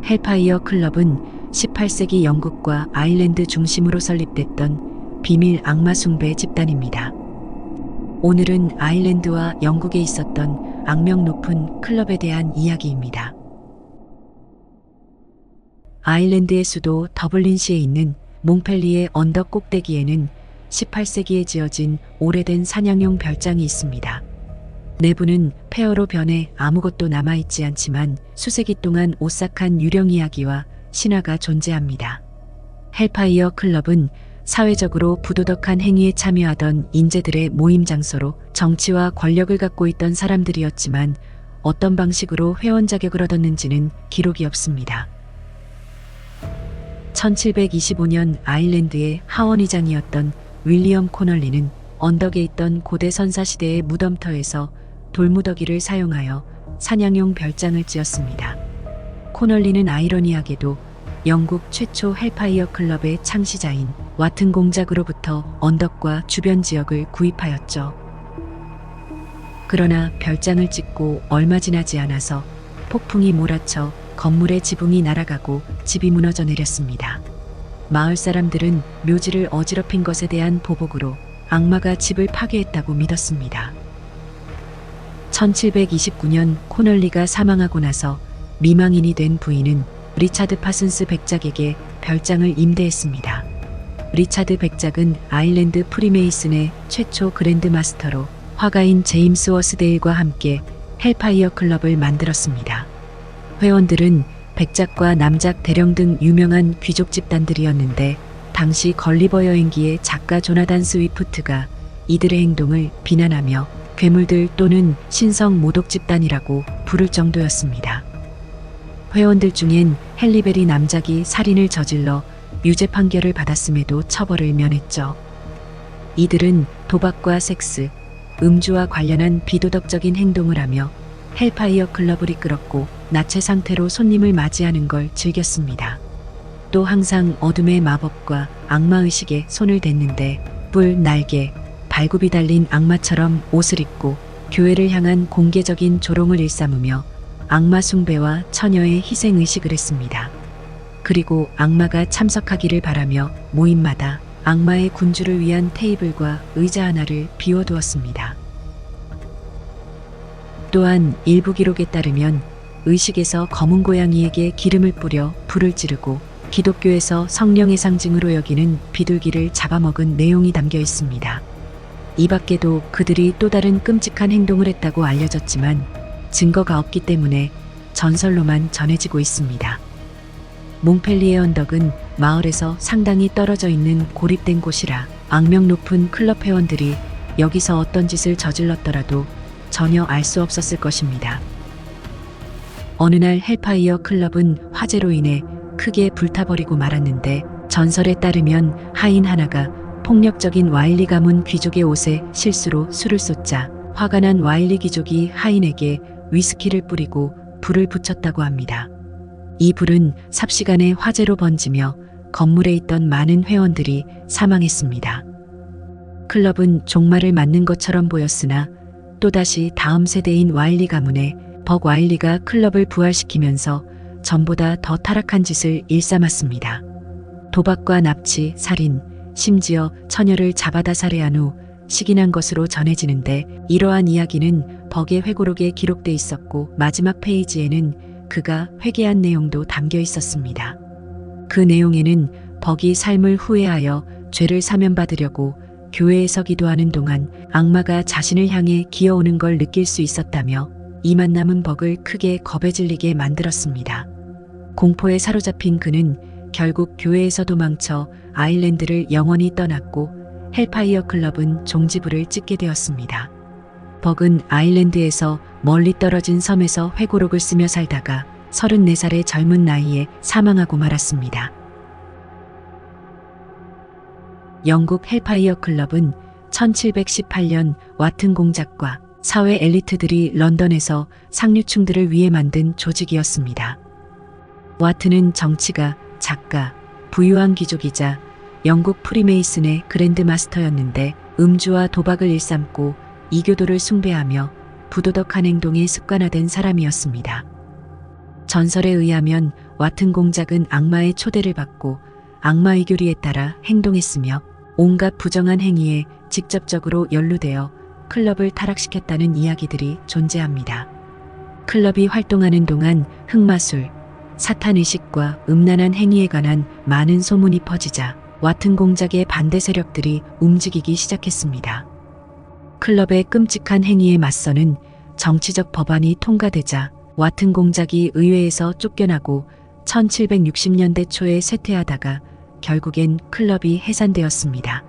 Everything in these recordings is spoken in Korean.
헬파이어 클럽은 18세기 영국과 아일랜드 중심으로 설립됐던 비밀 악마 숭배 집단입니다. 오늘은 아일랜드와 영국에 있었던 악명 높은 클럽에 대한 이야기입니다. 아일랜드의 수도 더블린시에 있는 몽펠리의 언덕 꼭대기에는 18세기에 지어진 오래된 사냥용 별장이 있습니다. 내부는 폐허로 변해 아무것도 남아있지 않지만 수세기 동안 오싹한 유령 이야기와 신화가 존재합니다. 헬파이어 클럽은 사회적으로 부도덕한 행위에 참여하던 인재들의 모임 장소로 정치와 권력을 갖고 있던 사람들이었지만 어떤 방식으로 회원 자격을 얻었는지는 기록이 없습니다. 1725년 아일랜드의 하원의장이었던 윌리엄 코널리는 언덕에 있던 고대 선사시대의 무덤터에서 돌무더기를 사용하여 사냥용 별장을 지었습니다. 코널리는 아이러니하게도 영국 최초 헬파이어 클럽의 창시자인 와튼 공작으로부터 언덕과 주변 지역을 구입하였죠. 그러나 별장을 짓고 얼마 지나지 않아서 폭풍이 몰아쳐 건물의 지붕이 날아가고 집이 무너져 내렸습니다. 마을 사람들은 묘지를 어지럽힌 것에 대한 보복으로 악마가 집을 파괴했다고 믿었습니다. 1729년 코널리가 사망하고 나서 미망인이 된 부인은 리차드 파슨스 백작에게 별장을 임대했습니다. 리차드 백작은 아일랜드 프리메이슨의 최초 그랜드 마스터로 화가인 제임스 워스데일과 함께 헬파이어 클럽을 만들었습니다. 회원들은 백작과 남작 대령 등 유명한 귀족 집단들이었는데 당시 걸리버 여행기의 작가 조나단 스위프트가 이들의 행동을 비난하며 괴물들 또는 신성 모독 집단이라고 부를 정도였습니다. 회원들 중엔 헨리베리 남작이 살인을 저질러 유죄 판결을 받았음에도 처벌을 면했죠. 이들은 도박과 섹스, 음주와 관련한 비도덕적인 행동을 하며 헬파이어 클럽을 이끌었고 나체 상태로 손님을 맞이하는 걸 즐겼습니다. 또 항상 어둠의 마법과 악마의식에 손을 댔는데 뿔, 날개, 발굽이 달린 악마처럼 옷을 입고 교회를 향한 공개적인 조롱을 일삼으며 악마 숭배와 처녀의 희생의식을 했습니다. 그리고 악마가 참석하기를 바라며 모임마다 악마의 군주를 위한 테이블과 의자 하나를 비워두었습니다. 또한 일부 기록에 따르면 의식에서 검은 고양이에게 기름을 뿌려 불을 지르고 기독교에서 성령의 상징으로 여기는 비둘기를 잡아먹은 내용이 담겨 있습니다. 이 밖에도 그들이 또 다른 끔찍한 행동을 했다고 알려졌지만 증거가 없기 때문에 전설로만 전해지고 있습니다. 몽펠리의 언덕은 마을에서 상당히 떨어져 있는 고립된 곳이라 악명 높은 클럽 회원들이 여기서 어떤 짓을 저질렀더라도 전혀 알 수 없었을 것입니다. 어느 날 헬파이어 클럽은 화재로 인해 크게 불타버리고 말았는데 전설에 따르면 하인 하나가 폭력적인 와일리 가문 귀족의 옷에 실수로 술을 쏟자 화가 난 와일리 귀족이 하인에게 위스키를 뿌리고 불을 붙였다고 합니다. 이 불은 삽시간에 화재로 번지며 건물에 있던 많은 회원들이 사망했습니다. 클럽은 종말을 맞는 것처럼 보였으나 또다시 다음 세대인 와일리 가문의 벅 와일리가 클럽을 부활시키면서 전보다 더 타락한 짓을 일삼았습니다. 도박과 납치, 살인, 심지어 처녀를 잡아다 살해한 후 식인한 것으로 전해지는데 이러한 이야기는 벅의 회고록에 기록돼 있었고 마지막 페이지에는 그가 회개한 내용도 담겨 있었습니다. 그 내용에는 벅이 삶을 후회하여 죄를 사면받으려고 교회에서 기도하는 동안 악마가 자신을 향해 기어오는 걸 느낄 수 있었다며 이만 남은 벅을 크게 겁에 질리게 만들었습니다. 공포에 사로잡힌 그는 결국 교회에서 도망쳐 아일랜드를 영원히 떠났고 헬파이어 클럽은 종지부를 찍게 되었습니다. 벅은 아일랜드에서 멀리 떨어진 섬에서 회고록을 쓰며 살다가 34살의 젊은 나이에 사망하고 말았습니다. 영국 헬파이어 클럽은 1718년 와튼 공작과 사회 엘리트들이 런던에서 상류층들을 위해 만든 조직이었습니다. 와튼은 정치가, 작가, 부유한 귀족이자 영국 프리메이슨의 그랜드 마스터였는데 음주와 도박을 일삼고 이교도를 숭배하며 부도덕한 행동에 습관화된 사람이었습니다. 전설에 의하면 와튼 공작은 악마의 초대를 받고 악마의 교리에 따라 행동했으며 온갖 부정한 행위에 직접적으로 연루되어 클럽을 타락시켰다는 이야기들이 존재합니다. 클럽이 활동하는 동안 흑마술, 사탄의식과 음란한 행위에 관한 많은 소문이 퍼지자 와튼 공작의 반대 세력들이 움직이기 시작했습니다. 클럽의 끔찍한 행위에 맞서는 정치적 법안이 통과되자 와튼 공작이 의회에서 쫓겨나고 1760년대 초에 쇠퇴하다가 결국엔 클럽이 해산되었습니다.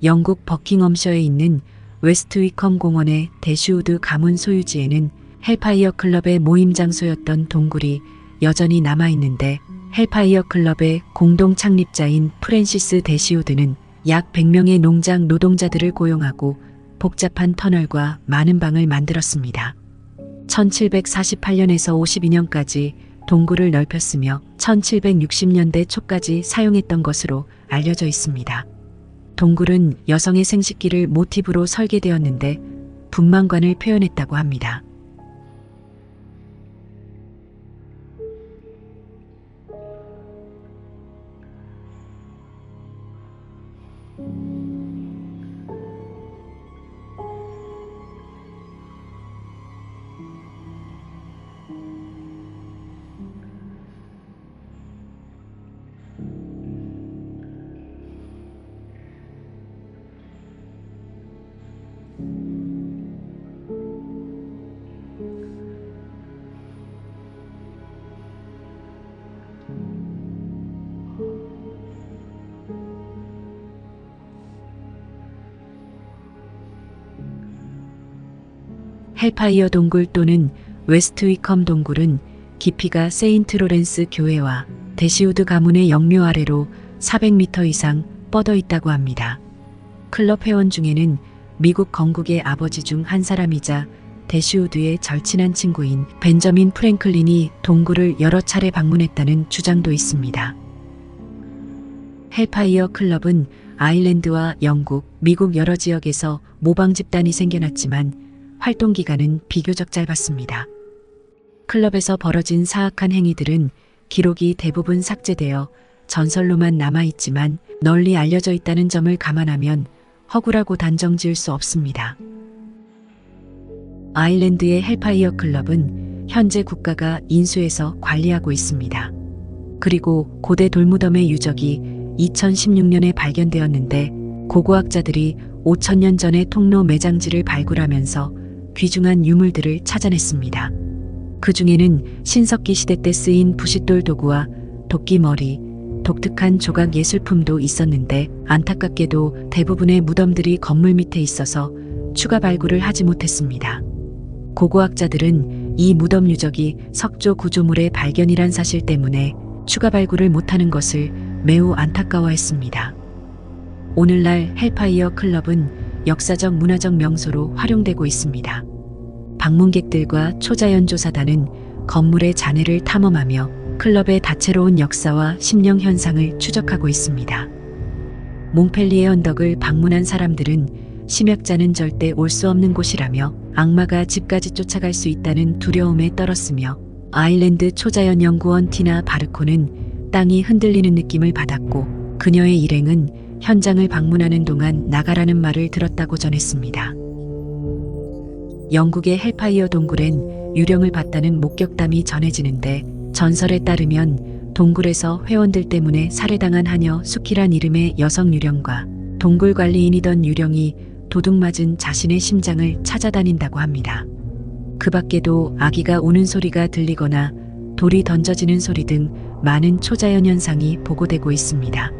영국 버킹엄셔에 있는 웨스트 위컴 공원의 대시우드 가문 소유지에는 헬파이어 클럽의 모임 장소였던 동굴이 여전히 남아있는데 헬파이어 클럽의 공동 창립자인 프랜시스 대시우드는 약 100명의 농장 노동자들을 고용하고 복잡한 터널과 많은 방을 만들었습니다. 1748년에서 52년까지 동굴을 넓혔으며 1760년대 초까지 사용했던 것으로 알려져 있습니다. 동굴은 여성의 생식기를 모티브로 설계되었는데 분만관을 표현했다고 합니다. 헬파이어 동굴 또는 웨스트 위컴 동굴은 깊이가 세인트 로렌스 교회와 대시우드 가문의 영묘 아래로 400m 이상 뻗어 있다고 합니다. 클럽 회원 중에는 미국 건국의 아버지 중 한 사람이자 대시우드의 절친한 친구인 벤저민 프랭클린이 동굴을 여러 차례 방문했다는 주장도 있습니다. 헬파이어 클럽은 아일랜드와 영국, 미국 여러 지역에서 모방 집단이 생겨났지만 활동 기간은 비교적 짧았습니다. 클럽에서 벌어진 사악한 행위들은 기록이 대부분 삭제되어 전설로만 남아있지만 널리 알려져 있다는 점을 감안하면 허구라고 단정 지을 수 없습니다. 아일랜드의 헬파이어 클럽은 현재 국가가 인수해서 관리하고 있습니다. 그리고 고대 돌무덤의 유적이 2016년에 발견되었는데 고고학자들이 5,000년 전의 통로 매장지를 발굴하면서 귀중한 유물들을 찾아냈습니다. 그 중에는 신석기 시대 때 쓰인 부싯돌 도구와 도끼머리, 독특한 조각 예술품도 있었는데 안타깝게도 대부분의 무덤들이 건물 밑에 있어서 추가 발굴을 하지 못했습니다. 고고학자들은 이 무덤 유적이 석조 구조물의 발견이란 사실 때문에 추가 발굴을 못하는 것을 매우 안타까워했습니다. 오늘날 헬파이어 클럽은 역사적 문화적 명소로 활용되고 있습니다. 방문객들과 초자연조사단은 건물의 잔해를 탐험하며 클럽의 다채로운 역사와 심령 현상을 추적하고 있습니다. 몽펠리에 언덕을 방문한 사람들은 심약자는 절대 올 수 없는 곳이라며 악마가 집까지 쫓아갈 수 있다는 두려움에 떨었으며 아일랜드 초자연 연구원 티나 바르코는 땅이 흔들리는 느낌을 받았고 그녀의 일행은 현장을 방문하는 동안 나가라는 말을 들었다고 전했습니다. 영국의 헬파이어 동굴엔 유령을 봤다는 목격담이 전해지는데 전설에 따르면 동굴에서 회원들 때문에 살해당한 하녀 수키란 이름의 여성 유령과 동굴 관리인이던 유령이 도둑 맞은 자신의 심장을 찾아다닌다고 합니다. 그 밖에도 아기가 우는 소리가 들리거나 돌이 던져지는 소리 등 많은 초자연 현상이 보고되고 있습니다.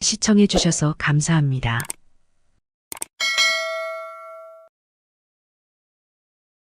시청해 주셔서 감사합니다.